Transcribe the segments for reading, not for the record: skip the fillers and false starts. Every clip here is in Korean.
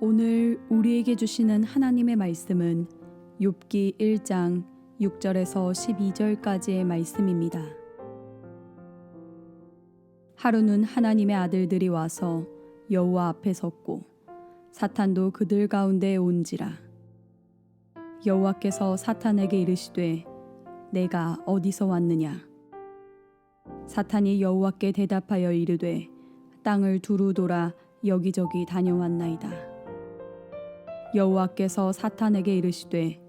오늘 우리에게 주시는 하나님의 말씀은 욥기 1장 6절에서 12절까지의 말씀입니다. 하루는 하나님의 아들들이 와서 여호와 앞에 섰고 사탄도 그들 가운데 온지라. 여호와께서 사탄에게 이르시되 내가 어디서 왔느냐? 사탄이 여호와께 대답하여 이르되 땅을 두루 돌아 여기저기 다녀왔나이다. 여호와께서 사탄에게 이르시되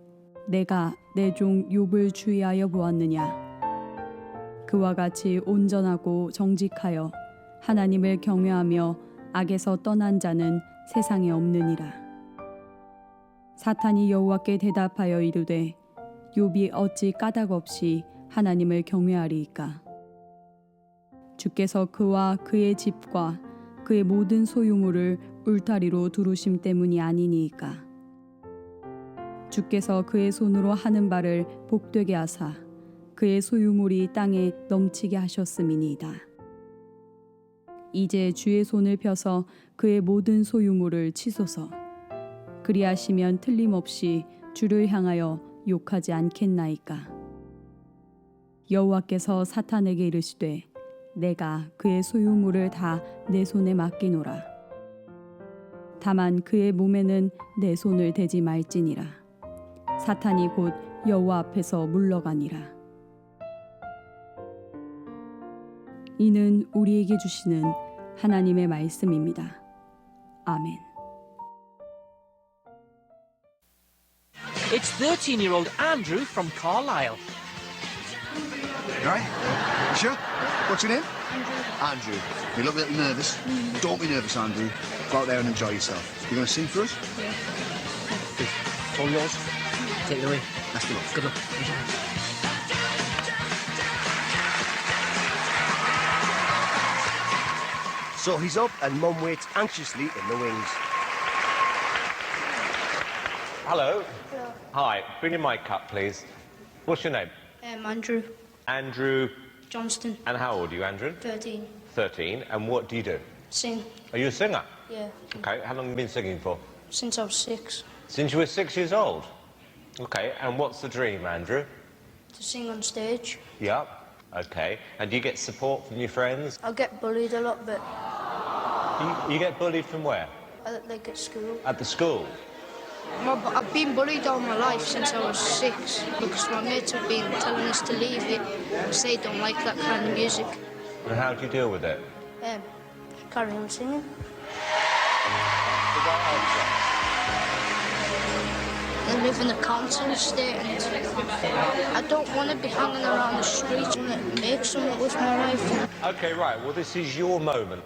내가 내 종 욥을 주의하여 보았느냐? 그와 같이 온전하고 정직하여 하나님을 경외하며 악에서 떠난 자는 세상에 없느니라. 사탄이 여호와께 대답하여 이르되 욥이 어찌 까닭 없이 하나님을 경외하리이까? 주께서 그와 그의 집과 그의 모든 소유물을 울타리로 두르심 때문이 아니니이까? 주께서 그의 손으로 하는 바를 복되게 하사 그의 소유물이 땅에 넘치게 하셨음이니이다. 이제 주의 손을 펴서 그의 모든 소유물을 치소서. 그리하시면 틀림없이 주를 향하여 욕하지 않겠나이까? 여호와께서 사탄에게 이르시되 내가 그의 소유물을 다 내 손에 맡기노라. 다만 그의 몸에는 내 손을 대지 말지니라. 사탄이 곧 여호와 앞에서 물러가니라. 이는 우리에게 주시는 하나님의 말씀입니다. 아멘. It's 13-year-old Andrew from Carlisle. Right? You sure? What's your name? Andrew. You look a little nervous. Don't be nervous, Andrew. Go out there and enjoy yourself. You going to sing for us? Yeah. It's all yours. Take it away. Best of luck. Good luck. So he's up and Mum waits anxiously in the wings. Hello. Hello. Hi. Bring your mic up, please. What's your name? Andrew Andrew. Johnston, And how old are you, Andrew? 13. 13. And what do you do? Sing, Are you a singer? yeah, Okay. How long have you been singing for? since I was 6. Since you were 6 years old. Okay. And what's the dream, Andrew? To sing on stage. Yep. Okay. And do you get support from your friends? I get bullied a lot, but You get bullied from where? like at school. At the school. I've been bullied all my life since I was 6 because my mates have been telling us to leave it because they don't like that kind of music. And how do you deal with it? Carry on singing. I live in a council estate and I don't want to be hanging around the streets. I want to make something with my life. Okay, right. Well, this is your moment.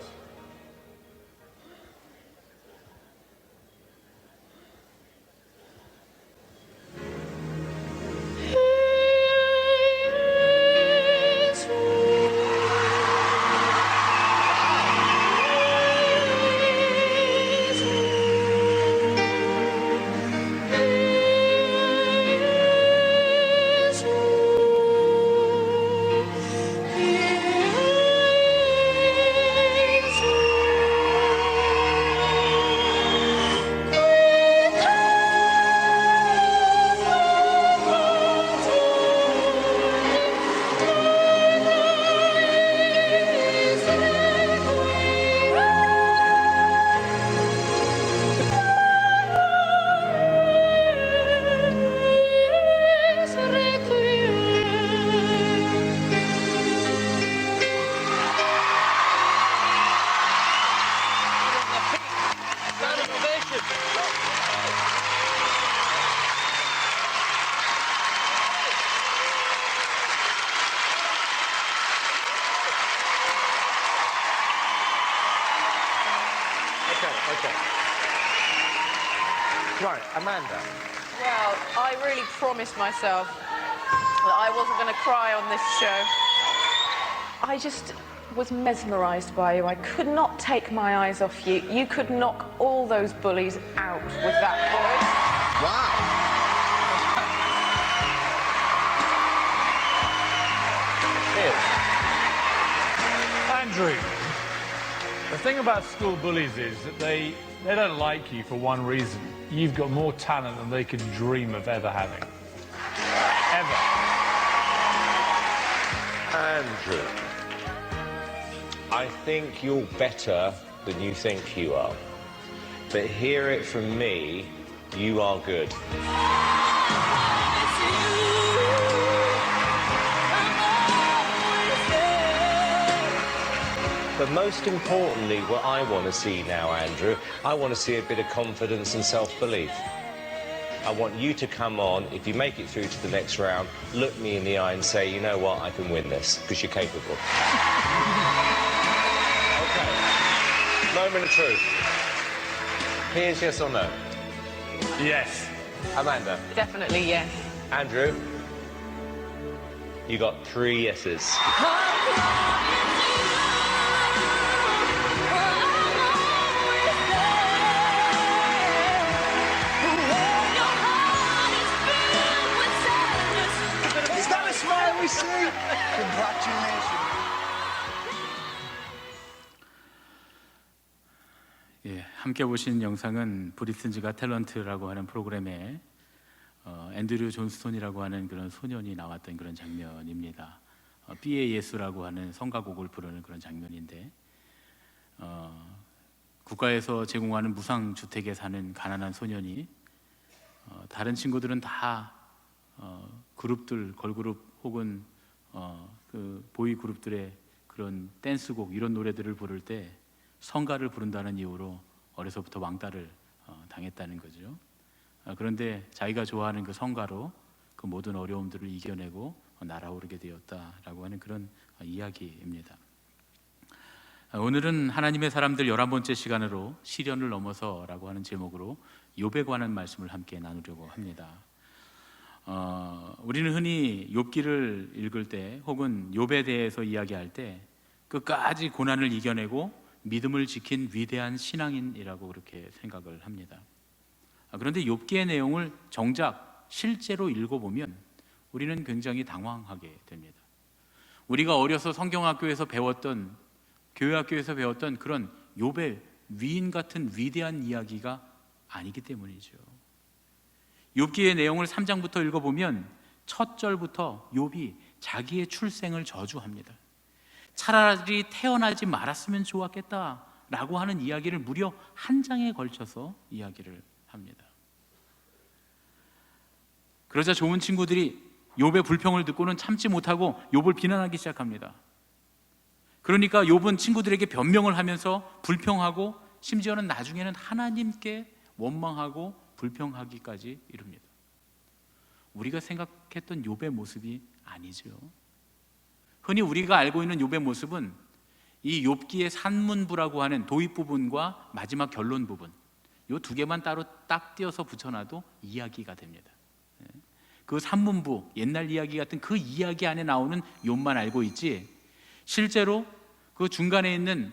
Okay. Right, Amanda. Well, I really promised myself that I wasn't going to cry on this show. I just was mesmerised by you. I could not take my eyes off you. You could knock all those bullies out with that voice. Wow. Cheers. Andrew, the thing about school bullies is that they They don't like you for one reason. You've got more talent than they could dream of ever having. Ever. Andrew, I think you're better than you think you are. But hear it from me, you are good. But most importantly, what I want to see now, Andrew, I want to see a bit of confidence and self-belief. I want you to come on, if you make it through to the next round, look me in the eye and say, you know what, I can win this, because you're capable. Okay. Moment of truth. Here's yes or no. Yes. Amanda. Definitely yes. Andrew. You got 3 yeses. Is that a smile we see? Congratulations. 예, 함께 보신 영상은 브리튼즈 가 탤런트라고 하는 프로그램에 앤드류 존스톤이라고 하는 그런 소년이 나왔던 그런 장면입니다. 삐의 예수라고 하는 성가곡을 부르는 그런 장면인데 국가에서 제공하는 무상주택에 사는 가난한 소년이 다른 친구들은 다 그룹들, 걸그룹 혹은 그 보이 그룹들의 그런 댄스곡 이런 노래들을 부를 때 성가를 부른다는 이유로 어려서부터 왕따를 당했다는 거죠. 그런데 자기가 좋아하는 그 성가로 그 모든 어려움들을 이겨내고 날아오르게 되었다라고 하는 그런 이야기입니다. 오늘은 하나님의 사람들 11번째 시간으로 시련을 넘어서라고 하는 제목으로 욥에 관한 말씀을 함께 나누려고 합니다. 우리는 흔히 욥기를 읽을 때 혹은 욥에 대해서 이야기할 때 끝까지 고난을 이겨내고 믿음을 지킨 위대한 신앙인이라고 그렇게 생각을 합니다. 그런데 욥기의 내용을 정작 실제로 읽어보면 우리는 굉장히 당황하게 됩니다. 우리가 어려서 성경학교에서 배웠던, 교회학교에서 배웠던 그런 욥의 위인 같은 위대한 이야기가 아니기 때문이죠. 욥기의 내용을 3장부터 읽어보면 첫 절부터 욥이 자기의 출생을 저주합니다. 차라리 태어나지 말았으면 좋았겠다라고 하는 이야기를 무려 1장에 걸쳐서 이야기를 합니다. 그러자 좋은 친구들이 욥의 불평을 듣고는 참지 못하고 욥을 비난하기 시작합니다. 그러니까 욥은 친구들에게 변명을 하면서 불평하고 심지어는 나중에는 하나님께 원망하고 불평하기까지 이릅니다. 우리가 생각했던 욥의 모습이 아니죠. 흔히 우리가 알고 있는 욥의 모습은 이 욥기의 산문부라고 하는 도입 부분과 마지막 결론 부분, 이 2개만 따로 딱 띄어서 붙여놔도 이야기가 됩니다. 그 산문부, 옛날 이야기 같은 그 이야기 안에 나오는 욥만 알고 있지, 실제로 그 중간에 있는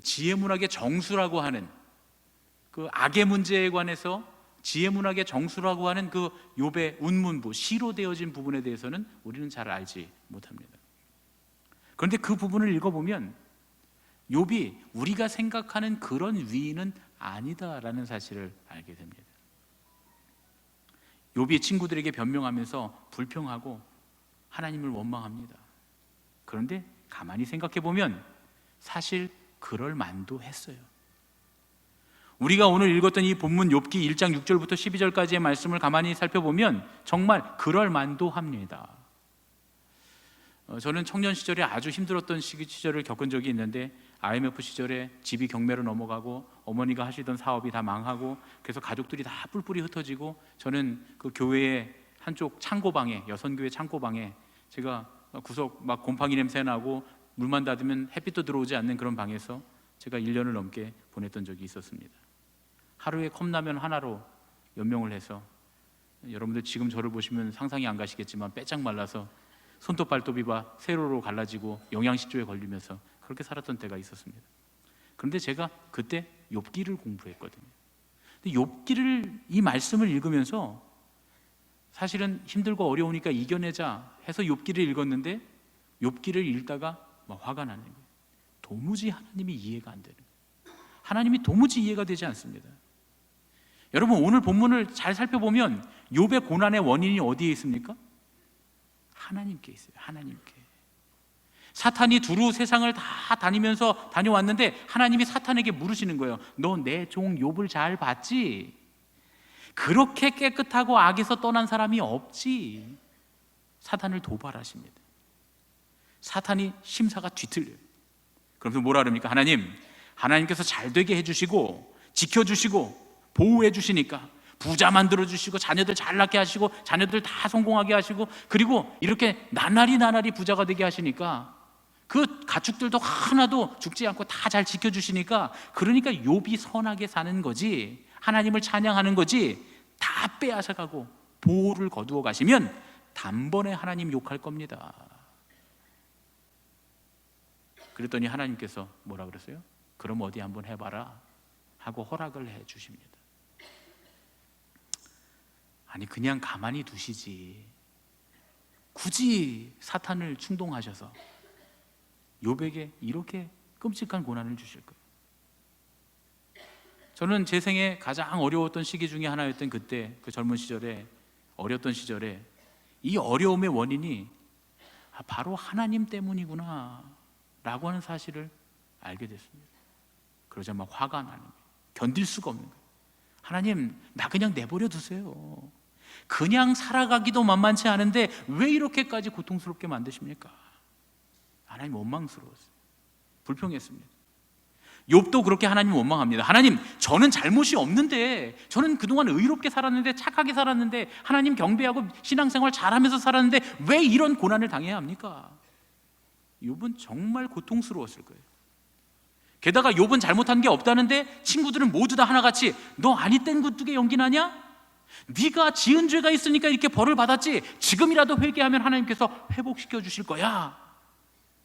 지혜문학의 정수라고 하는 그 악의 문제에 관해서 지혜문학의 정수라고 하는 그 욥의 운문부, 시로 되어진 부분에 대해서는 우리는 잘 알지 못합니다. 그런데 그 부분을 읽어보면 욥이 우리가 생각하는 그런 위인은 아니다라는 사실을 알게 됩니다. 욥이 친구들에게 변명하면서 불평하고 하나님을 원망합니다. 그런데 가만히 생각해보면 사실 그럴 만도 했어요. 우리가 오늘 읽었던 이 본문 욥기 1장 6절부터 12절까지의 말씀을 가만히 살펴보면 정말 그럴 만도 합니다. 저는 청년 시절에 아주 힘들었던 시절을 겪은 적이 있는데 IMF 시절에 집이 경매로 넘어가고 어머니가 하시던 사업이 다 망하고 그래서 가족들이 다 뿔뿔이 흩어지고 저는 그 교회의 한쪽 창고방에, 여선교회 창고방에 제가 구석 막 곰팡이 냄새 나고 물만 닫으면 햇빛도 들어오지 않는 그런 방에서 제가 1년을 넘게 보냈던 적이 있었습니다. 하루에 컵라면 하나로 연명을 해서 여러분들 지금 저를 보시면 상상이 안 가시겠지만 빼짝 말라서 손톱 발톱이와 세로로 갈라지고 영양실조에 걸리면서 그렇게 살았던 때가 있었습니다. 그런데 제가 그때 욥기를 공부했거든요. 근데 욥기를 이 말씀을 읽으면서 사실은 힘들고 어려우니까 이겨내자 해서 욥기를 읽었는데 욥기를 읽다가 막 화가 나는 거예요. 도무지 하나님이 이해가 안 되는 거예요. 하나님이 도무지 이해가 되지 않습니다. 여러분, 오늘 본문을 잘 살펴보면 욥의 고난의 원인이 어디에 있습니까? 하나님께 있어요. 하나님께. 사탄이 두루 세상을 다 다녀왔는데 하나님이 사탄에게 물으시는 거예요. 너 내 종 욥을 잘 봤지? 그렇게 깨끗하고 악에서 떠난 사람이 없지. 사탄을 도발하십니다. 사탄이 심사가 뒤틀려요. 그러면서 뭐라 그럽니까? 하나님께서 잘 되게 해주시고 지켜주시고 보호해 주시니까 부자 만들어 주시고 자녀들 잘 낳게 하시고 자녀들 다 성공하게 하시고 그리고 이렇게 나날이 부자가 되게 하시니까 그 가축들도 하나도 죽지 않고 다 잘 지켜주시니까 그러니까 욥이 선하게 사는 거지, 하나님을 찬양하는 거지. 다 빼앗아가고 보호를 거두어 가시면 단번에 하나님 욕할 겁니다. 그랬더니 하나님께서 뭐라 그랬어요? 그럼 어디 한번 해봐라 하고 허락을 해 주십니다. 아니, 그냥 가만히 두시지 굳이 사탄을 충동하셔서 욥에게 이렇게 끔찍한 고난을 주실 거예요. 저는 제 생에 가장 어려웠던 시기 중에 하나였던 그때, 그 젊은 시절에, 어렸던 시절에 이 어려움의 원인이 바로 하나님 때문이구나 라고 하는 사실을 알게 됐습니다. 그러자 막 화가 나는 거예요. 견딜 수가 없는 거예요. 하나님, 나 그냥 내버려 두세요. 그냥 살아가기도 만만치 않은데 왜 이렇게까지 고통스럽게 만드십니까? 하나님 원망스러웠어요. 불평했습니다. 욥도 그렇게 하나님 원망합니다. 하나님, 저는 잘못이 없는데, 저는 그동안 의롭게 살았는데, 착하게 살았는데, 하나님 경배하고 신앙생활 잘하면서 살았는데 왜 이런 고난을 당해야 합니까? 욥은 정말 고통스러웠을 거예요. 게다가 욥은 잘못한 게 없다는데 친구들은 모두 다 하나같이 너 아니 땐 굿두개 연기나냐? 네가 지은 죄가 있으니까 이렇게 벌을 받았지, 지금이라도 회개하면 하나님께서 회복시켜 주실 거야.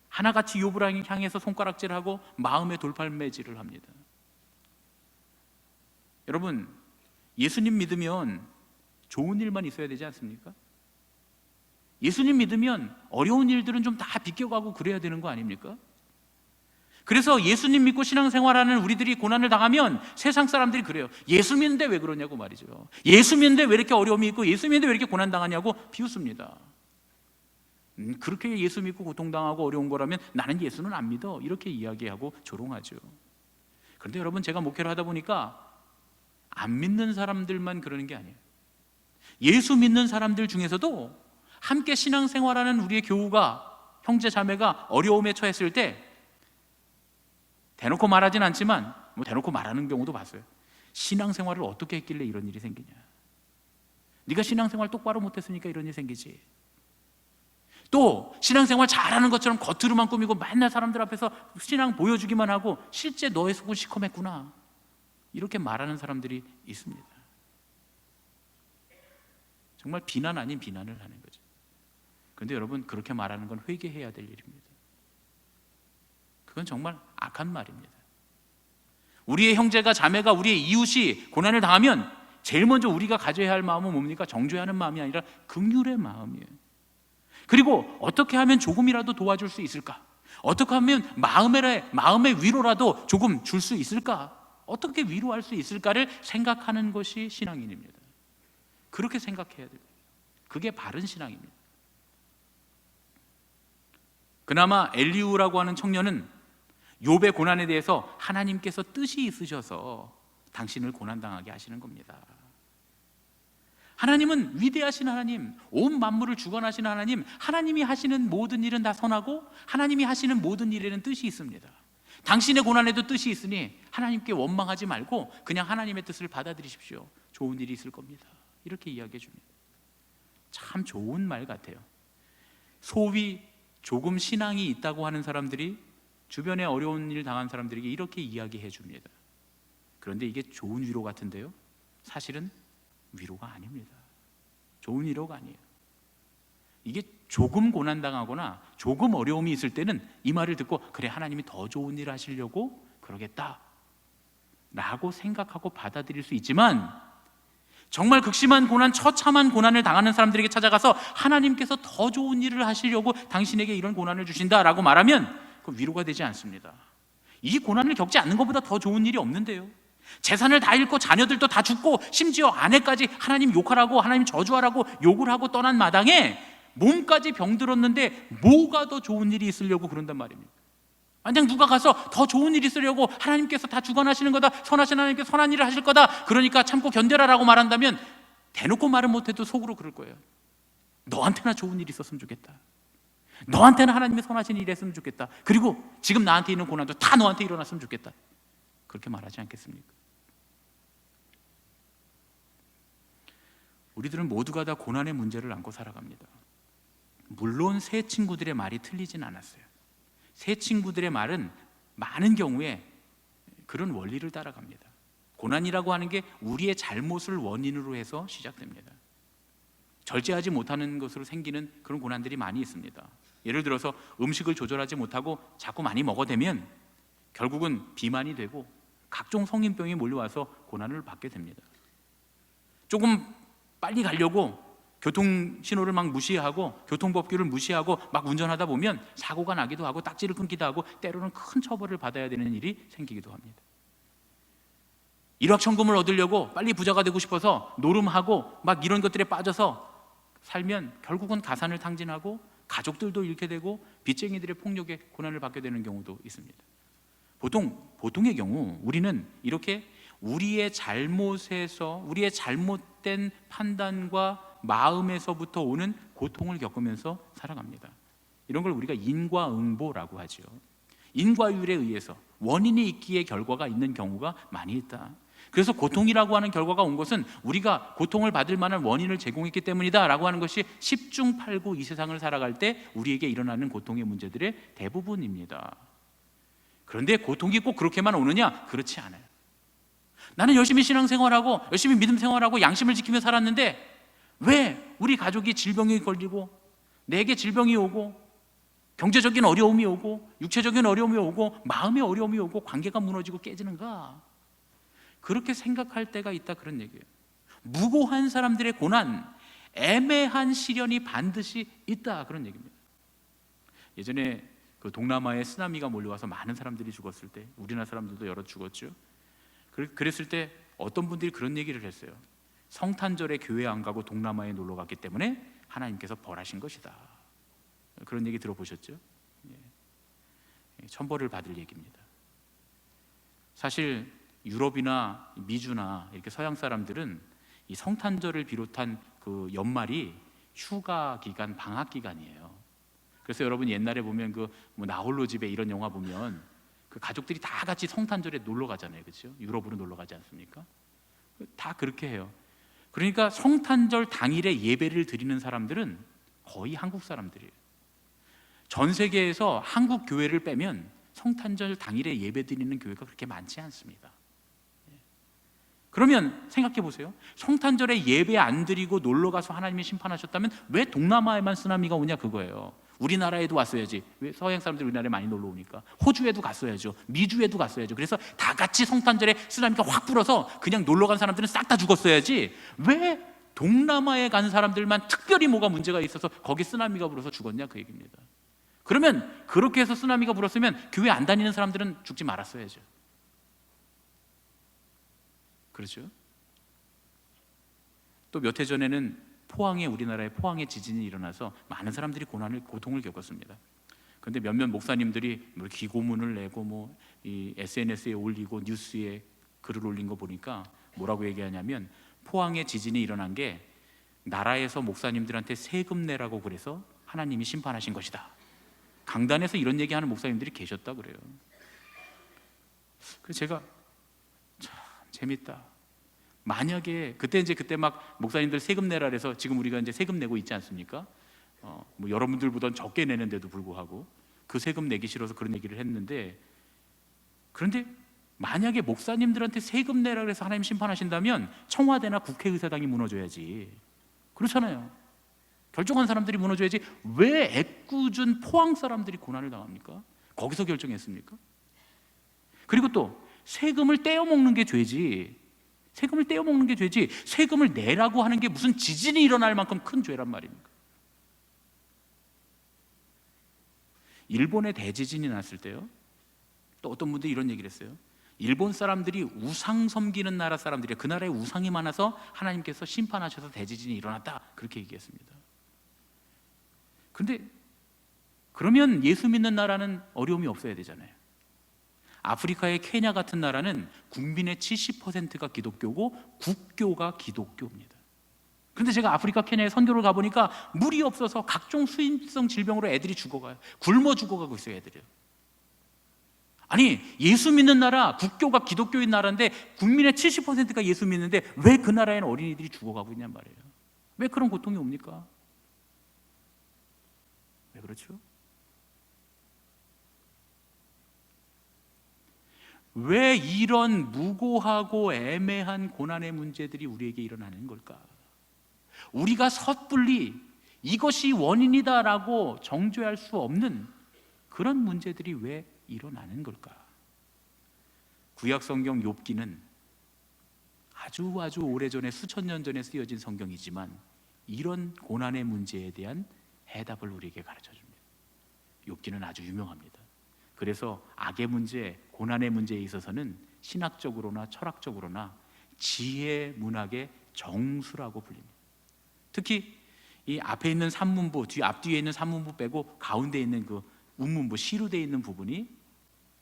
하나같이 욥을 향해서 손가락질하고 마음의 돌팔매질을 합니다. 여러분, 예수님 믿으면 좋은 일만 있어야 되지 않습니까? 예수님 믿으면 어려운 일들은 좀 다 비껴가고 그래야 되는 거 아닙니까? 그래서 예수님 믿고 신앙생활하는 우리들이 고난을 당하면 세상 사람들이 그래요. 예수 믿는데 왜 그러냐고 말이죠. 예수 믿는데 왜 이렇게 어려움이 있고 예수 믿는데 왜 이렇게 고난당하냐고 비웃습니다. 그렇게 예수 믿고 고통당하고 어려운 거라면 나는 예수는 안 믿어, 이렇게 이야기하고 조롱하죠. 그런데 여러분, 제가 목회를 하다 보니까 안 믿는 사람들만 그러는 게 아니에요. 예수 믿는 사람들 중에서도 함께 신앙생활하는 우리의 교우가, 형제 자매가 어려움에 처했을 때 대놓고 말하진 않지만 대놓고 말하는 경우도 봤어요. 신앙생활을 어떻게 했길래 이런 일이 생기냐, 네가 신앙생활 똑바로 못했으니까 이런 일이 생기지. 또 신앙생활 잘하는 것처럼 겉으로만 꾸미고 맨날 사람들 앞에서 신앙 보여주기만 하고 실제 너의 속은 시커맸구나, 이렇게 말하는 사람들이 있습니다. 정말 비난 아닌 비난을 하는 거죠. 그런데 여러분, 그렇게 말하는 건 회개해야 될 일입니다. 그건 정말 악한 말입니다. 우리의 형제가, 자매가, 우리의 이웃이 고난을 당하면 제일 먼저 우리가 가져야 할 마음은 뭡니까? 정죄하는 마음이 아니라 긍휼의 마음이에요. 그리고 어떻게 하면 조금이라도 도와줄 수 있을까? 어떻게 하면 마음의 위로라도 조금 줄 수 있을까? 어떻게 위로할 수 있을까를 생각하는 것이 신앙인입니다. 그렇게 생각해야 됩니다. 그게 바른 신앙입니다. 그나마 엘리후라고 하는 청년은 욥의 고난에 대해서 하나님께서 뜻이 있으셔서 당신을 고난당하게 하시는 겁니다. 하나님은 위대하신 하나님, 온 만물을 주관하시는 하나님, 하나님이 하시는 모든 일은 다 선하고 하나님이 하시는 모든 일에는 뜻이 있습니다. 당신의 고난에도 뜻이 있으니 하나님께 원망하지 말고 그냥 하나님의 뜻을 받아들이십시오. 좋은 일이 있을 겁니다. 이렇게 이야기해 줍니다. 참 좋은 말 같아요. 소위 조금 신앙이 있다고 하는 사람들이 주변에 어려운 일 당한 사람들에게 이렇게 이야기해 줍니다. 그런데 이게 좋은 위로 같은데요, 사실은 위로가 아닙니다. 좋은 위로가 아니에요. 이게 조금 고난당하거나 조금 어려움이 있을 때는 이 말을 듣고 그래, 하나님이 더 좋은 일을 하시려고 그러겠다 라고 생각하고 받아들일 수 있지만, 정말 극심한 고난, 처참한 고난을 당하는 사람들에게 찾아가서 하나님께서 더 좋은 일을 하시려고 당신에게 이런 고난을 주신다라고 말하면 그 위로가 되지 않습니다. 이 고난을 겪지 않는 것보다 더 좋은 일이 없는데요. 재산을 다 잃고 자녀들도 다 죽고 심지어 아내까지 하나님 욕하라고, 하나님 저주하라고 욕을 하고 떠난 마당에 몸까지 병들었는데 뭐가 더 좋은 일이 있으려고 그런단 말입니다. 만약 누가 가서 더 좋은 일이 있으려고 하나님께서 다 주관하시는 거다, 선하신 하나님께서 선한 일을 하실 거다, 그러니까 참고 견뎌라라고 말한다면 대놓고 말은 못해도 속으로 그럴 거예요. 너한테나 좋은 일이 있었으면 좋겠다. 너한테는 하나님의 선하신 일이 했으면 좋겠다. 그리고 지금 나한테 있는 고난도 다 너한테 일어났으면 좋겠다. 그렇게 말하지 않겠습니까? 우리들은 모두가 다 고난의 문제를 안고 살아갑니다. 물론 새 친구들의 말이 틀리진 않았어요. 새 친구들의 말은 많은 경우에 그런 원리를 따라갑니다. 고난이라고 하는 게 우리의 잘못을 원인으로 해서 시작됩니다. 절제하지 못하는 것으로 생기는 그런 고난들이 많이 있습니다. 예를 들어서 음식을 조절하지 못하고 자꾸 많이 먹어대면 결국은 비만이 되고 각종 성인병이 몰려와서 고난을 받게 됩니다. 조금 빨리 가려고 교통신호를 막 무시하고 교통법규를 무시하고 막 운전하다 보면 사고가 나기도 하고 딱지를 끊기도 하고 때로는 큰 처벌을 받아야 되는 일이 생기기도 합니다. 일확천금을 얻으려고 빨리 부자가 되고 싶어서 노름하고 막 이런 것들에 빠져서 살면 결국은 가산을 탕진하고 가족들도 잃게 되고 빚쟁이들의 폭력에 고난을 받게 되는 경우도 있습니다. 보통의 경우 우리는 이렇게 우리의 잘못에서, 우리의 잘못된 판단과 마음에서부터 오는 고통을 겪으면서 살아갑니다. 이런 걸 우리가 인과응보라고 하죠. 인과율에 의해서 원인이 있기에 결과가 있는 경우가 많이 있다. 그래서 고통이라고 하는 결과가 온 것은 우리가 고통을 받을 만한 원인을 제공했기 때문이다 라고 하는 것이 10중 8구 이 세상을 살아갈 때 우리에게 일어나는 고통의 문제들의 대부분입니다. 그런데 고통이 꼭 그렇게만 오느냐? 그렇지 않아요. 나는 열심히 신앙생활하고 열심히 믿음 생활하고 양심을 지키며 살았는데 왜 우리 가족이 질병이 걸리고 내게 질병이 오고 경제적인 어려움이 오고 육체적인 어려움이 오고 마음의 어려움이 오고 관계가 무너지고 깨지는가? 그렇게 생각할 때가 있다, 그런 얘기예요. 무고한 사람들의 고난, 애매한 시련이 반드시 있다, 그런 얘기입니다. 예전에 그 동남아에 쓰나미가 몰려와서 많은 사람들이 죽었을 때, 우리나라 사람들도 여러 죽었죠. 그랬을 때 어떤 분들이 그런 얘기를 했어요. 성탄절에 교회 안 가고 동남아에 놀러 갔기 때문에 하나님께서 벌하신 것이다. 그런 얘기 들어보셨죠? 천벌을 받을 얘기입니다. 사실 유럽이나 미주나 이렇게 서양 사람들은 이 성탄절을 비롯한 그 연말이 휴가 기간, 방학 기간이에요. 그래서 여러분 옛날에 보면 그 뭐 나홀로 집에 이런 영화 보면 그 가족들이 다 같이 성탄절에 놀러 가잖아요, 그렇죠? 유럽으로 놀러 가지 않습니까? 다 그렇게 해요. 그러니까 성탄절 당일에 예배를 드리는 사람들은 거의 한국 사람들이에요. 전 세계에서 한국 교회를 빼면 성탄절 당일에 예배 드리는 교회가 그렇게 많지 않습니다. 그러면 생각해 보세요. 성탄절에 예배 안 드리고 놀러 가서 하나님이 심판하셨다면 왜 동남아에만 쓰나미가 오냐, 그거예요. 우리나라에도 왔어야지. 왜 서양 사람들이 우리나라에 많이 놀러 오니까. 호주에도 갔어야죠. 미주에도 갔어야죠. 그래서 다 같이 성탄절에 쓰나미가 확 불어서 그냥 놀러 간 사람들은 싹 다 죽었어야지. 왜 동남아에 간 사람들만 특별히 뭐가 문제가 있어서 거기 쓰나미가 불어서 죽었냐, 그 얘기입니다. 그러면 그렇게 해서 쓰나미가 불었으면 교회 안 다니는 사람들은 죽지 말았어야죠. 그렇죠? 또 몇 해 전에는 우리나라에 포항에 지진이 일어나서 많은 사람들이 고통을 겪었습니다. 그런데 몇몇 목사님들이 뭐 기고문을 내고 뭐 이 SNS에 올리고 뉴스에 글을 올린 거 보니까 뭐라고 얘기하냐면 포항에 지진이 일어난 게 나라에서 목사님들한테 세금 내라고 그래서 하나님이 심판하신 것이다. 강단에서 이런 얘기하는 목사님들이 계셨다 그래요. 그래서 제가 참 재밌다. 만약에 그때 막 목사님들 세금 내라 그래서 지금 우리가 이제 세금 내고 있지 않습니까? 뭐 여러분들보다는 적게 내는데도 불구하고 그 세금 내기 싫어서 그런 얘기를 했는데, 그런데 만약에 목사님들한테 세금 내라 그래서 하나님 심판하신다면 청와대나 국회의사당이 무너져야지. 그렇잖아요. 결정한 사람들이 무너져야지. 왜 애꿎은 포항 사람들이 고난을 당합니까? 거기서 결정했습니까? 그리고 또 세금을 떼어먹는 게 죄지. 세금을 떼어먹는 게 죄지 세금을 내라고 하는 게 무슨 지진이 일어날 만큼 큰 죄란 말입니까? 일본에 대지진이 났을 때요, 또 어떤 분들이 이런 얘기를 했어요. 일본 사람들이 우상 섬기는 나라 사람들이에요. 그 나라에 우상이 많아서 하나님께서 심판하셔서 대지진이 일어났다, 그렇게 얘기했습니다. 그런데 그러면 예수 믿는 나라는 어려움이 없어야 되잖아요. 아프리카의 케냐 같은 나라는 국민의 70%가 기독교고 국교가 기독교입니다. 그런데 제가 아프리카 케냐에 선교를 가보니까 물이 없어서 각종 수인성 질병으로 애들이 죽어가요. 굶어 죽어가고 있어요, 애들이. 아니, 예수 믿는 나라, 국교가 기독교인 나라인데 국민의 70%가 예수 믿는데 왜 그 나라에는 어린이들이 죽어가고 있냔 말이에요. 왜 그런 고통이 옵니까? 왜 그렇죠? 왜 이런 무고하고 애매한 고난의 문제들이 우리에게 일어나는 걸까? 우리가 섣불리 이것이 원인이다라고 정죄할 수 없는 그런 문제들이 왜 일어나는 걸까? 구약 성경 욥기는 아주 오래전에 수천 년 전에 쓰여진 성경이지만 이런 고난의 문제에 대한 해답을 우리에게 가르쳐 줍니다. 욥기는 아주 유명합니다. 그래서 악의 문제, 고난의 문제에 있어서는 신학적으로나 철학적으로나 지혜 문학의 정수라고 불립니다. 특히 이 앞에 있는 산문부, 앞뒤에 있는 산문부 빼고 가운데 있는 그 운문부, 시로 되어 있는 부분이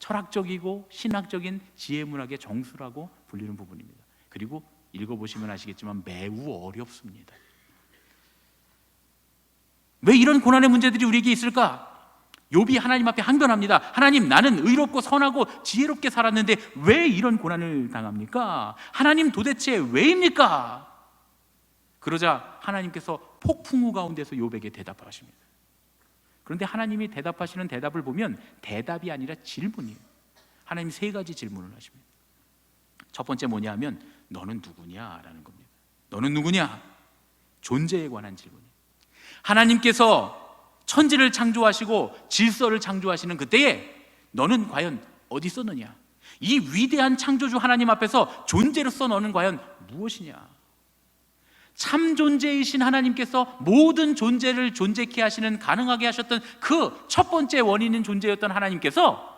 철학적이고 신학적인 지혜 문학의 정수라고 불리는 부분입니다. 그리고 읽어보시면 아시겠지만 매우 어렵습니다. 왜 이런 고난의 문제들이 우리에게 있을까? 욥이 하나님 앞에 항변합니다. 하나님, 나는 의롭고 선하고 지혜롭게 살았는데 왜 이런 고난을 당합니까? 하나님 도대체 왜입니까? 그러자 하나님께서 폭풍우 가운데서 욥에게 대답하십니다. 그런데 하나님이 대답하시는 대답을 보면 대답이 아니라 질문이에요. 하나님이 세 가지 질문을 하십니다. 첫 번째 뭐냐 하면 너는 누구냐? 라는 겁니다. 너는 누구냐? 존재에 관한 질문이에요. 하나님께서 천지를 창조하시고 질서를 창조하시는 그때에 너는 과연 어디 있었느냐? 이 위대한 창조주 하나님 앞에서 존재로서 너는 과연 무엇이냐? 참 존재이신 하나님께서 모든 존재를 존재케 하시는, 가능하게 하셨던 그 첫 번째 원인인 존재였던 하나님께서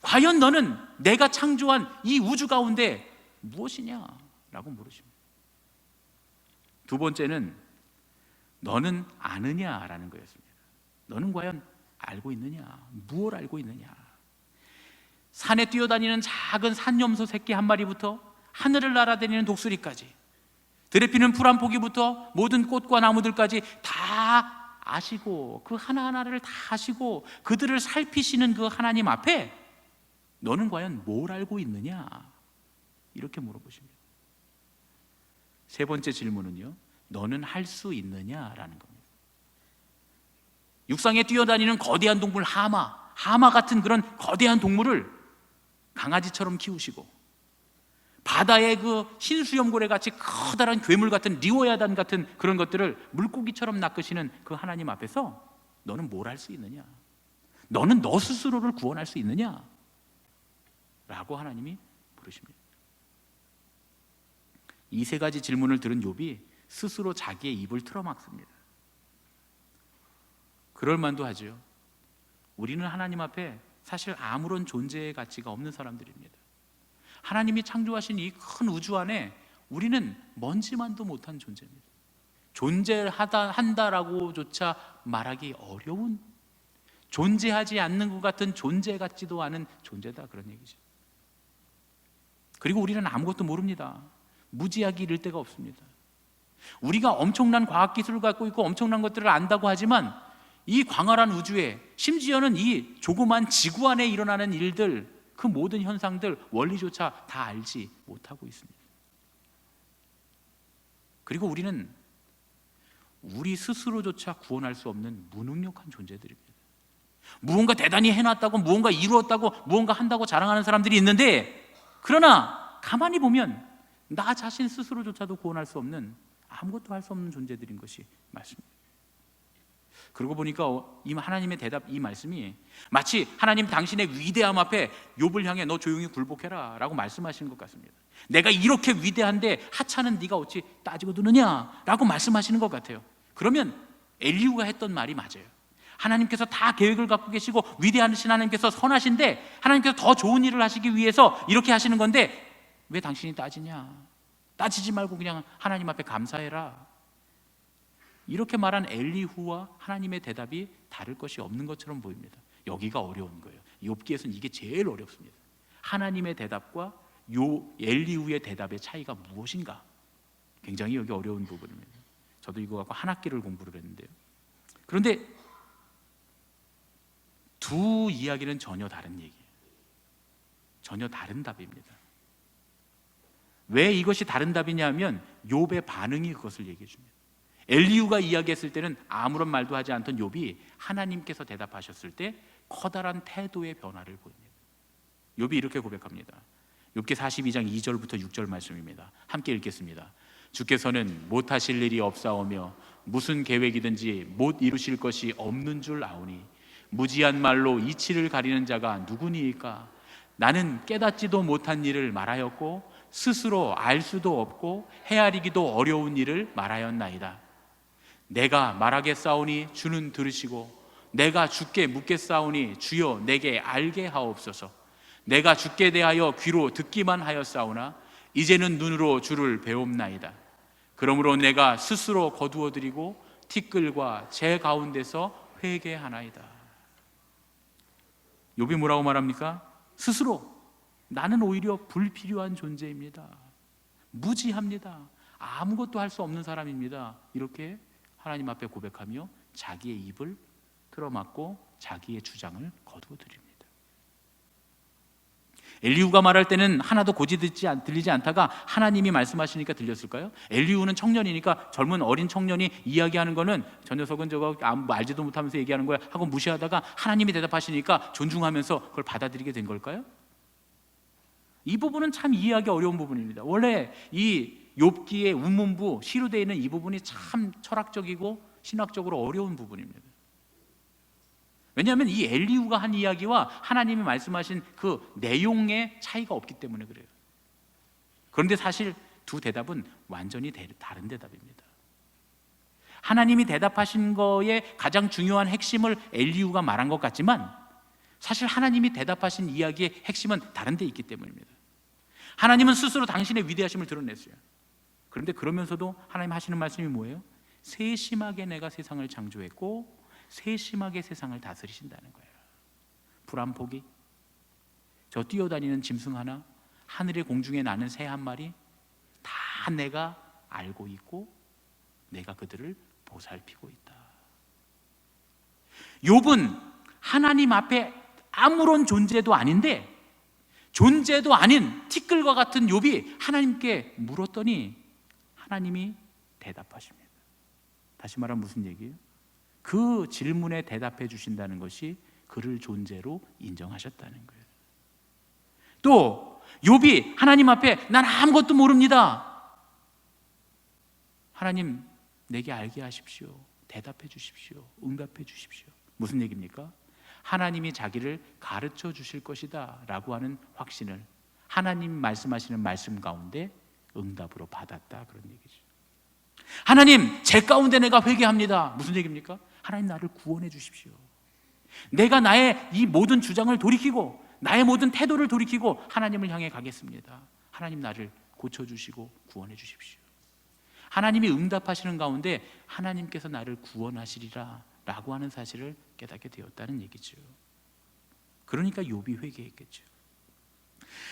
과연 너는 내가 창조한 이 우주 가운데 무엇이냐라고 물으십니다. 두 번째는 너는 아느냐라는 거였습니다. 너는 과연 알고 있느냐? 무엇을 알고 있느냐? 산에 뛰어다니는 작은 산염소 새끼 한 마리부터 하늘을 날아다니는 독수리까지, 들에 피는 풀 한 포기부터 모든 꽃과 나무들까지 다 아시고 그 하나하나를 다 아시고 그들을 살피시는 그 하나님 앞에 너는 과연 뭘 알고 있느냐? 이렇게 물어보십니다. 세 번째 질문은요, 너는 할 수 있느냐라는 겁니다. 육상에 뛰어다니는 거대한 동물 하마 같은 그런 거대한 동물을 강아지처럼 키우시고 바다의 그 흰수염고래 같이 커다란 괴물 같은 리오야단 같은 그런 것들을 물고기처럼 낚으시는 그 하나님 앞에서 너는 뭘 할 수 있느냐? 너는 너 스스로를 구원할 수 있느냐? 라고 하나님이 물으십니다. 이 세 가지 질문을 들은 욥이 스스로 자기의 입을 틀어막습니다. 그럴 만도 하죠. 우리는 하나님 앞에 사실 아무런 존재의 가치가 없는 사람들입니다. 하나님이 창조하신 이 큰 우주 안에 우리는 먼지만도 못한 존재입니다. 존재한다라고조차 말하기 어려운, 존재하지 않는 것 같은 존재 같지도 않은 존재다, 그런 얘기죠. 그리고 우리는 아무것도 모릅니다. 무지하기 이를 데가 없습니다. 우리가 엄청난 과학기술을 갖고 있고 엄청난 것들을 안다고 하지만 이 광활한 우주에, 심지어는 이 조그만 지구 안에 일어나는 일들, 그 모든 현상들, 원리조차 다 알지 못하고 있습니다. 그리고 우리는 우리 스스로조차 구원할 수 없는 무능력한 존재들입니다. 무언가 대단히 해놨다고, 무언가 이루었다고, 무언가 한다고 자랑하는 사람들이 있는데, 그러나 가만히 보면 나 자신 스스로조차도 구원할 수 없는, 아무것도 할 수 없는 존재들인 것이 맞습니다. 그러고 보니까 이 하나님의 대답, 이 말씀이 마치 하나님 당신의 위대함 앞에 욥을 향해 너 조용히 굴복해라 라고 말씀하시는 것 같습니다. 내가 이렇게 위대한데 하찮은 네가 어찌 따지고 드느냐 라고 말씀하시는 것 같아요. 그러면 엘리후가 했던 말이 맞아요. 하나님께서 다 계획을 갖고 계시고 위대하신 하나님께서 선하신데 하나님께서 더 좋은 일을 하시기 위해서 이렇게 하시는 건데 왜 당신이 따지냐? 따지지 말고 그냥 하나님 앞에 감사해라. 이렇게 말한 엘리후와 하나님의 대답이 다를 것이 없는 것처럼 보입니다. 여기가 어려운 거예요. 욥기에서는 이게 제일 어렵습니다. 하나님의 대답과 엘리후의 대답의 차이가 무엇인가? 굉장히 여기 어려운 부분입니다. 저도 이거 갖고 한 학기를 공부를 했는데요. 그런데 두 이야기는 전혀 다른 얘기예요. 전혀 다른 답입니다. 왜 이것이 다른 답이냐면 욥의 반응이 그것을 얘기해 줍니다. 엘리후가 이야기했을 때는 아무런 말도 하지 않던 욥이 하나님께서 대답하셨을 때 커다란 태도의 변화를 보입니다. 욥이 이렇게 고백합니다. 욥기 42장 2절부터 6절 말씀입니다. 함께 읽겠습니다. 주께서는 못하실 일이 없사오며 무슨 계획이든지 못 이루실 것이 없는 줄 아오니 무지한 말로 이치를 가리는 자가 누구니이까? 나는 깨닫지도 못한 일을 말하였고 스스로 알 수도 없고 헤아리기도 어려운 일을 말하였나이다. 내가 말하겠사오니 주는 들으시고 내가 주께 묻겠사오니 주여 내게 알게 하옵소서. 내가 주께 대하여 귀로 듣기만 하였사오나 이제는 눈으로 주를 배움나이다. 그러므로 내가 스스로 거두어드리고 티끌과 제 가운데서 회개하나이다. 욥이 뭐라고 말합니까? 스스로 나는 오히려 불필요한 존재입니다. 무지합니다. 아무것도 할 수 없는 사람입니다. 이렇게 하나님 앞에 고백하며 자기의 입을 틀어막고 자기의 주장을 거두어드립니다. 엘리후가 말할 때는 하나도 고지 들리지 않다가 하나님이 말씀하시니까 들렸을까요? 엘리후는 청년이니까 젊은 어린 청년이 이야기하는 거는 저 녀석은 저거 알지도 못하면서 얘기하는 거야 하고 무시하다가 하나님이 대답하시니까 존중하면서 그걸 받아들이게 된 걸까요? 이 부분은 참 이해하기 어려운 부분입니다. 원래 이 욥기의 운문부 시루되어 있는 이 부분이 참 철학적이고 신학적으로 어려운 부분입니다. 왜냐하면 이 엘리후가 한 이야기와 하나님이 말씀하신 그 내용의 차이가 없기 때문에 그래요. 그런데 사실 두 대답은 완전히 다른 대답입니다. 하나님이 대답하신 거의 가장 중요한 핵심을 엘리후가 말한 것 같지만 사실 하나님이 대답하신 이야기의 핵심은 다른 데 있기 때문입니다. 하나님은 스스로 당신의 위대하심을 드러냈어요. 그런데 그러면서도 하나님 하시는 말씀이 뭐예요? 세심하게 내가 세상을 창조했고 세심하게 세상을 다스리신다는 거예요. 불 한 포기, 저 뛰어다니는 짐승 하나, 하늘의 공중에 나는 새 한 마리 다 내가 알고 있고 내가 그들을 보살피고 있다. 욥은 하나님 앞에 아무런 존재도 아닌데 존재도 아닌 티끌과 같은 욥이 하나님께 물었더니 하나님이 대답하십니다. 다시 말하면 무슨 얘기예요? 그 질문에 대답해 주신다는 것이 그를 존재로 인정하셨다는 거예요. 또 욥이 하나님 앞에 난 아무것도 모릅니다. 하나님 내게 알게 하십시오. 대답해 주십시오. 응답해 주십시오. 무슨 얘기입니까? 하나님이 자기를 가르쳐 주실 것이다 라고 하는 확신을 하나님 말씀하시는 말씀 가운데 응답으로 받았다, 그런 얘기죠. 하나님 제 가운데 내가 회개합니다. 무슨 얘기입니까? 하나님 나를 구원해 주십시오. 내가 나의 이 모든 주장을 돌이키고 나의 모든 태도를 돌이키고 하나님을 향해 가겠습니다. 하나님 나를 고쳐주시고 구원해 주십시오. 하나님이 응답하시는 가운데 하나님께서 나를 구원하시리라 라고 하는 사실을 깨닫게 되었다는 얘기죠. 그러니까 욥이 회개했겠죠.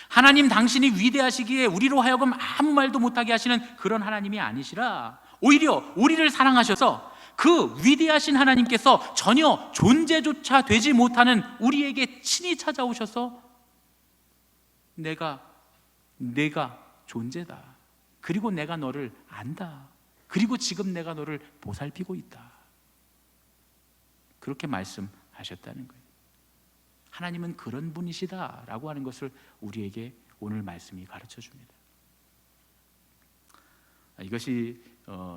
하나님 당신이 위대하시기에 우리로 하여금 아무 말도 못하게 하시는 그런 하나님이 아니시라 오히려 우리를 사랑하셔서 그 위대하신 하나님께서 전혀 존재조차 되지 못하는 우리에게 친히 찾아오셔서 내가 존재다. 그리고 내가 너를 안다. 그리고 지금 내가 너를 보살피고 있다. 그렇게 말씀하셨다는 거예요. 하나님은 그런 분이시다라고 하는 것을 우리에게 오늘 말씀이 가르쳐 줍니다. 이것이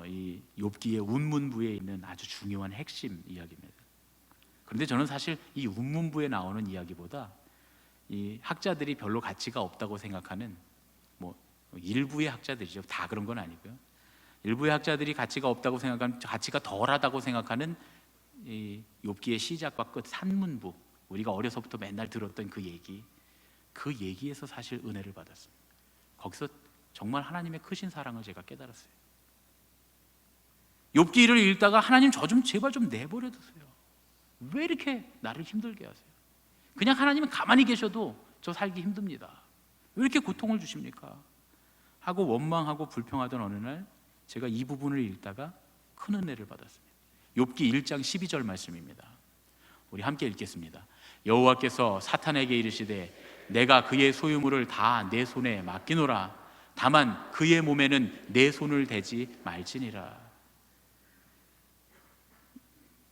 이 욥기의 운문부에 있는 아주 중요한 핵심 이야기입니다. 그런데 저는 사실 이 운문부에 나오는 이야기보다 이 학자들이 별로 가치가 없다고 생각하는 일부의 학자들이죠. 다 그런 건 아니고요. 일부의 학자들이 가치가 없다고 생각하는, 가치가 덜하다고 생각하는 이 욥기의 시작과 끝 산문부, 우리가 어려서부터 맨날 들었던 그 얘기에서 사실 은혜를 받았습니다. 거기서 정말 하나님의 크신 사랑을 제가 깨달았어요. 욥기를 읽다가 하나님 저 좀 제발 좀 내버려 두세요. 왜 이렇게 나를 힘들게 하세요? 그냥 하나님은 가만히 계셔도 저 살기 힘듭니다. 왜 이렇게 고통을 주십니까? 하고 원망하고 불평하던 어느 날 제가 이 부분을 읽다가 큰 은혜를 받았습니다. 욥기 1장 12절 말씀입니다. 우리 함께 읽겠습니다. 여호와께서 사탄에게 이르시되 내가 그의 소유물을 다 내 손에 맡기노라. 다만 그의 몸에는 내 손을 대지 말지니라.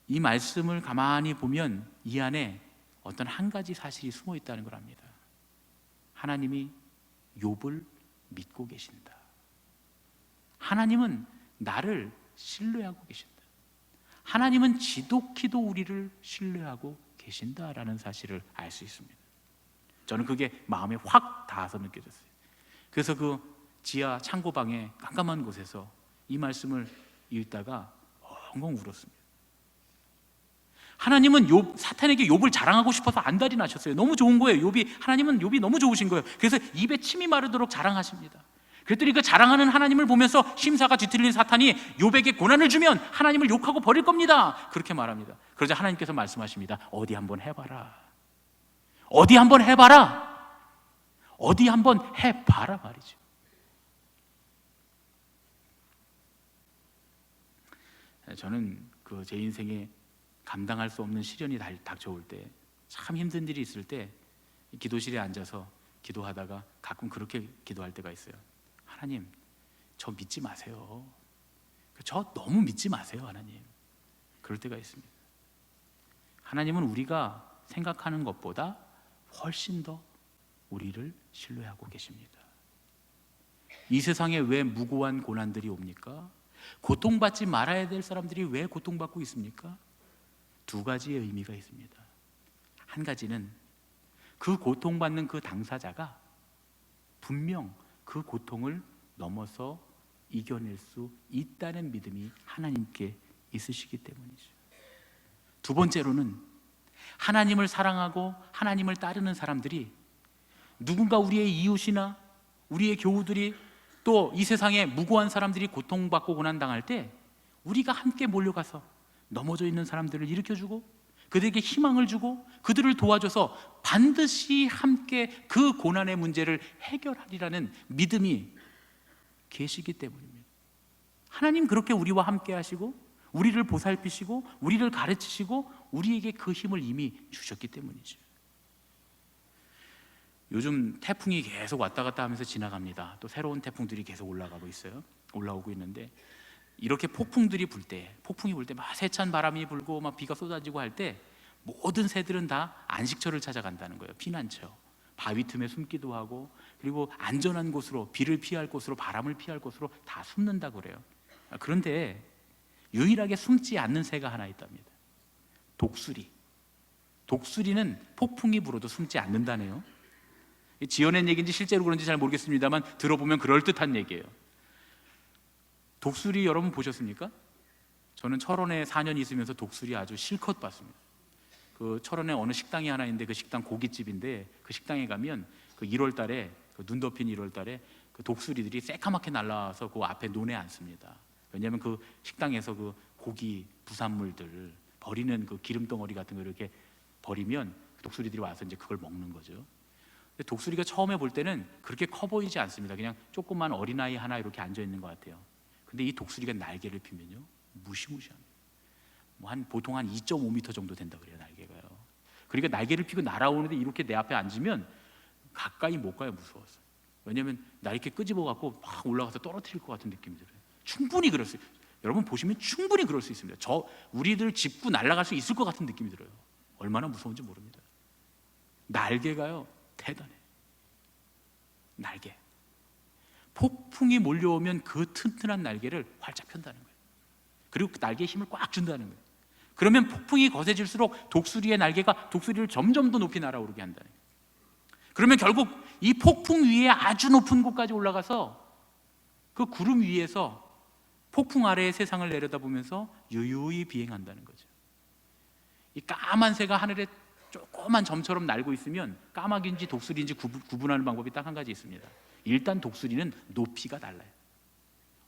이 말씀을 가만히 보면 이 안에 어떤 한 가지 사실이 숨어 있다는 걸 압니다. 하나님이 욥을 믿고 계신다. 하나님은 나를 신뢰하고 계신다. 하나님은 지독히도 우리를 신뢰하고 계신다라는 사실을 알 수 있습니다. 저는 그게 마음에 확 닿아서 느껴졌어요. 그래서 그 지하 창고방에 깜깜한 곳에서 이 말씀을 읽다가 엉엉 울었습니다. 하나님은 사탄에게 욥을 자랑하고 싶어서 안달이 나셨어요. 너무 좋은 거예요. 하나님은 욥이 너무 좋으신 거예요. 그래서 입에 침이 마르도록 자랑하십니다. 그랬더니 그 자랑하는 하나님을 보면서 심사가 뒤틀린 사탄이 욥에게 고난을 주면 하나님을 욕하고 버릴 겁니다. 그렇게 말합니다. 그러자 하나님께서 말씀하십니다. 어디 한번 해봐라. 어디 한번 해봐라. 어디 한번 해봐라 말이죠. 저는 그 제 인생에 감당할 수 없는 시련이 닥쳐올 때, 참 힘든 일이 있을 때 기도실에 앉아서 기도하다가 가끔 그렇게 기도할 때가 있어요. 하나님, 저 믿지 마세요. 저 너무 믿지 마세요, 하나님. 그럴 때가 있습니다. 하나님은 우리가 생각하는 것보다 훨씬 더 우리를 신뢰하고 계십니다. 이 세상에 왜 무고한 고난들이 옵니까? 고통받지 말아야 될 사람들이 왜 고통받고 있습니까? 두 가지의 의미가 있습니다. 한 가지는 그 고통받는 그 당사자가 분명 그 고통을 넘어서 이겨낼 수 있다는 믿음이 하나님께 있으시기 때문이죠. 두 번째로는 하나님을 사랑하고 하나님을 따르는 사람들이 누군가 우리의 이웃이나 우리의 교우들이 또 이 세상에 무고한 사람들이 고통받고 고난당할 때 우리가 함께 몰려가서 넘어져 있는 사람들을 일으켜주고 그들에게 희망을 주고 그들을 도와줘서 반드시 함께 그 고난의 문제를 해결하리라는 믿음이 계시기 때문입니다. 하나님 그렇게 우리와 함께 하시고 우리를 보살피시고 우리를 가르치시고 우리에게 그 힘을 이미 주셨기 때문이죠. 요즘 태풍이 계속 왔다 갔다 하면서 지나갑니다. 또 새로운 태풍들이 계속 올라오고 있는데 이렇게 폭풍이 불 때 막 세찬 바람이 불고 막 비가 쏟아지고 할 때 모든 새들은 다 안식처를 찾아간다는 거예요. 피난처, 바위 틈에 숨기도 하고 그리고 안전한 곳으로, 비를 피할 곳으로, 바람을 피할 곳으로 다 숨는다고 그래요. 그런데 유일하게 숨지 않는 새가 하나 있답니다. 독수리는 폭풍이 불어도 숨지 않는다네요. 지어낸 얘기인지 실제로 그런지 잘 모르겠습니다만 들어보면 그럴듯한 얘기예요. 독수리 여러분 보셨습니까? 저는 철원에 4년 있으면서 독수리 아주 실컷 봤습니다. 그 철원에 어느 식당이 하나 있는데 그 식당 고깃집인데 그 식당에 가면 그 1월 달에 눈 덮인 1월 달에 그 독수리들이 새까맣게 날아와서 그 앞에 논에 앉습니다. 왜냐하면 그 식당에서 그 고기 부산물들 버리는 그 기름 덩어리 같은 거 이렇게 버리면 독수리들이 와서 이제 그걸 먹는 거죠. 근데 독수리가 처음에 볼 때는 그렇게 커 보이지 않습니다. 그냥 조그만 어린아이 하나 이렇게 앉아 있는 것 같아요. 근데 이 독수리가 날개를 피면요 무시무시합니다. 보통 한 2.5m 정도 된다 그래요, 날개가요. 그러니까 날개를 피고 날아오는데 이렇게 내 앞에 앉으면 가까이 못 가요, 무서워서. 왜냐하면 날개 끄집어 갖고 막 올라가서 떨어뜨릴 것 같은 느낌이 들어요. 충분히 그럴 수 있어요. 여러분 보시면 충분히 그럴 수 있습니다. 우리들 짚고 날아갈 수 있을 것 같은 느낌이 들어요. 얼마나 무서운지 모릅니다. 날개가요 대단해. 날개. 폭풍이 몰려오면 그 튼튼한 날개를 활짝 편다는 거예요. 그리고 그 날개에 힘을 꽉 준다는 거예요. 그러면 폭풍이 거세질수록 독수리의 날개가 독수리를 점점 더 높이 날아오르게 한다는 거예요. 그러면 결국 이 폭풍 위에 아주 높은 곳까지 올라가서 그 구름 위에서 폭풍 아래의 세상을 내려다보면서 유유히 비행한다는 거죠. 이 까만 새가 하늘에 조그만 점처럼 날고 있으면 까마귀인지 독수리인지 구분하는 방법이 딱 한 가지 있습니다. 일단 독수리는 높이가 달라요.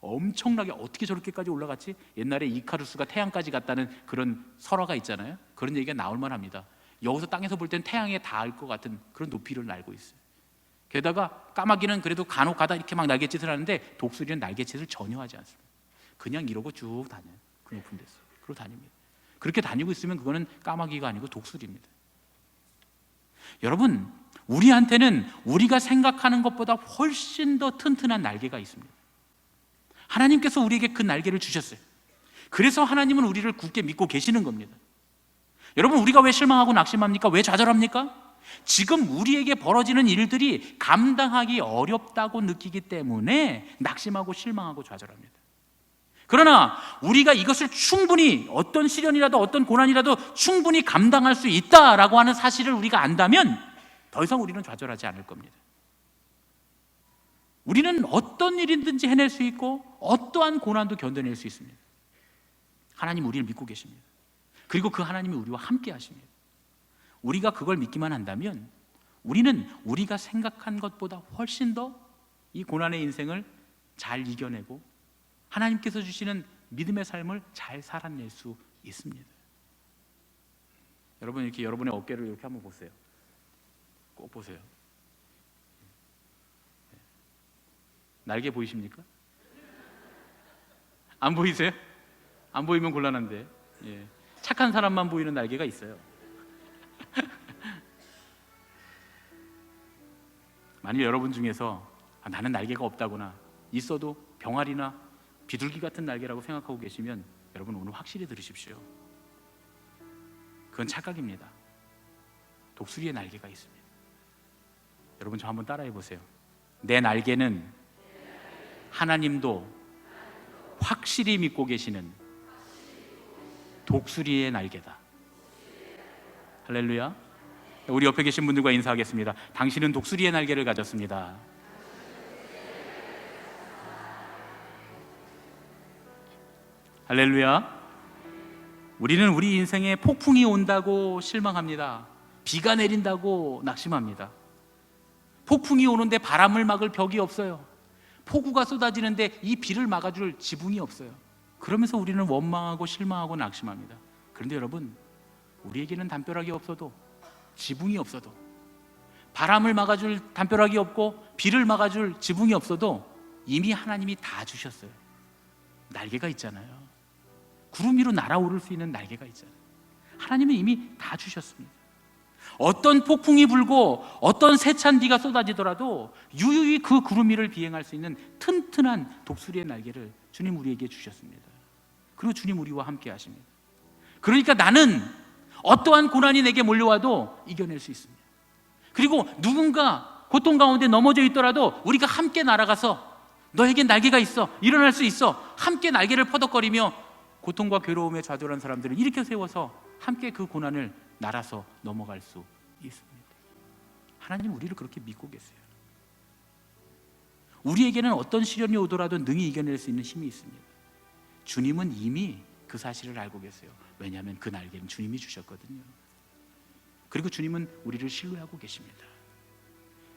엄청나게 어떻게 저렇게까지 올라갔지? 옛날에 이카루스가 태양까지 갔다는 그런 설화가 있잖아요. 그런 얘기가 나올 만합니다. 여기서 땅에서 볼 땐 태양에 닿을 것 같은 그런 높이를 날고 있어요. 게다가 까마귀는 그래도 간혹 가다 이렇게 막 날갯짓을 하는데 독수리는 날갯짓을 전혀 하지 않습니다. 그냥 이러고 쭉 다녀요. 그 높은 데서. 그러고 다닙니다. 그렇게 다니고 있으면 그거는 까마귀가 아니고 독수리입니다. 여러분, 우리한테는 우리가 생각하는 것보다 훨씬 더 튼튼한 날개가 있습니다. 하나님께서 우리에게 그 날개를 주셨어요. 그래서 하나님은 우리를 굳게 믿고 계시는 겁니다. 여러분, 우리가 왜 실망하고 낙심합니까? 왜 좌절합니까? 지금 우리에게 벌어지는 일들이 감당하기 어렵다고 느끼기 때문에 낙심하고 실망하고 좌절합니다. 그러나 우리가 이것을 충분히 어떤 시련이라도 어떤 고난이라도 충분히 감당할 수 있다라고 하는 사실을 우리가 안다면 더 이상 우리는 좌절하지 않을 겁니다. 우리는 어떤 일이든지 해낼 수 있고 어떠한 고난도 견뎌낼 수 있습니다. 하나님 우리를 믿고 계십니다. 그리고 그 하나님이 우리와 함께 하십니다. 우리가 그걸 믿기만 한다면 우리는 우리가 생각한 것보다 훨씬 더 이 고난의 인생을 잘 이겨내고 하나님께서 주시는 믿음의 삶을 잘 살아낼 수 있습니다. 여러분, 이렇게 여러분의 어깨를 이렇게 한번 보세요. 꼭 보세요. 날개 보이십니까? 안 보이세요? 안 보이면 곤란한데, 예. 착한 사람만 보이는 날개가 있어요. 만일 여러분 중에서 나는 날개가 없다거나 있어도 병아리나 비둘기 같은 날개라고 생각하고 계시면 여러분 오늘 확실히 들으십시오. 그건 착각입니다. 독수리의 날개가 있습니다. 여러분 저 한번 따라해 보세요. 내 날개는 하나님도 확실히 믿고 계시는 독수리의 날개다. 할렐루야. 우리 옆에 계신 분들과 인사하겠습니다. 당신은 독수리의 날개를 가졌습니다. 할렐루야. 우리는 우리 인생에 폭풍이 온다고 실망합니다. 비가 내린다고 낙심합니다. 폭풍이 오는데 바람을 막을 벽이 없어요. 폭우가 쏟아지는데 이 비를 막아줄 지붕이 없어요. 그러면서 우리는 원망하고 실망하고 낙심합니다. 그런데 여러분, 우리에게는 담벼락이 없어도, 지붕이 없어도, 바람을 막아줄 담벼락이 없고 비를 막아줄 지붕이 없어도 이미 하나님이 다 주셨어요. 날개가 있잖아요. 구름 위로 날아오를 수 있는 날개가 있잖아요. 하나님은 이미 다 주셨습니다. 어떤 폭풍이 불고 어떤 세찬 비가 쏟아지더라도 유유히 그 구름 위를 비행할 수 있는 튼튼한 독수리의 날개를 주님 우리에게 주셨습니다. 그리고 주님 우리와 함께 하십니다. 그러니까 나는 어떠한 고난이 내게 몰려와도 이겨낼 수 있습니다. 그리고 누군가 고통 가운데 넘어져 있더라도 우리가 함께 날아가서 너에겐 날개가 있어, 일어날 수 있어, 함께 날개를 퍼덕거리며 고통과 괴로움에 좌절한 사람들을 일으켜 세워서 함께 그 고난을 날아서 넘어갈 수 있습니다. 하나님 우리를 그렇게 믿고 계세요. 우리에게는 어떤 시련이 오더라도 능히 이겨낼 수 있는 힘이 있습니다. 주님은 이미 그 사실을 알고 계세요. 왜냐하면 그 날개는 주님이 주셨거든요. 그리고 주님은 우리를 신뢰하고 계십니다.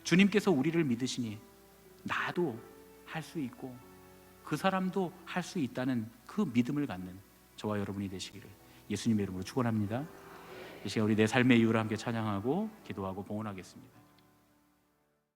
주님께서 우리를 믿으시니 나도 할 수 있고 그 사람도 할 수 있다는 그 믿음을 갖는 저와 여러분이 되시기를 예수님의 이름으로 축원합니다. 이 시간 우리 내 삶의 이유를 함께 찬양하고 기도하고 봉헌하겠습니다.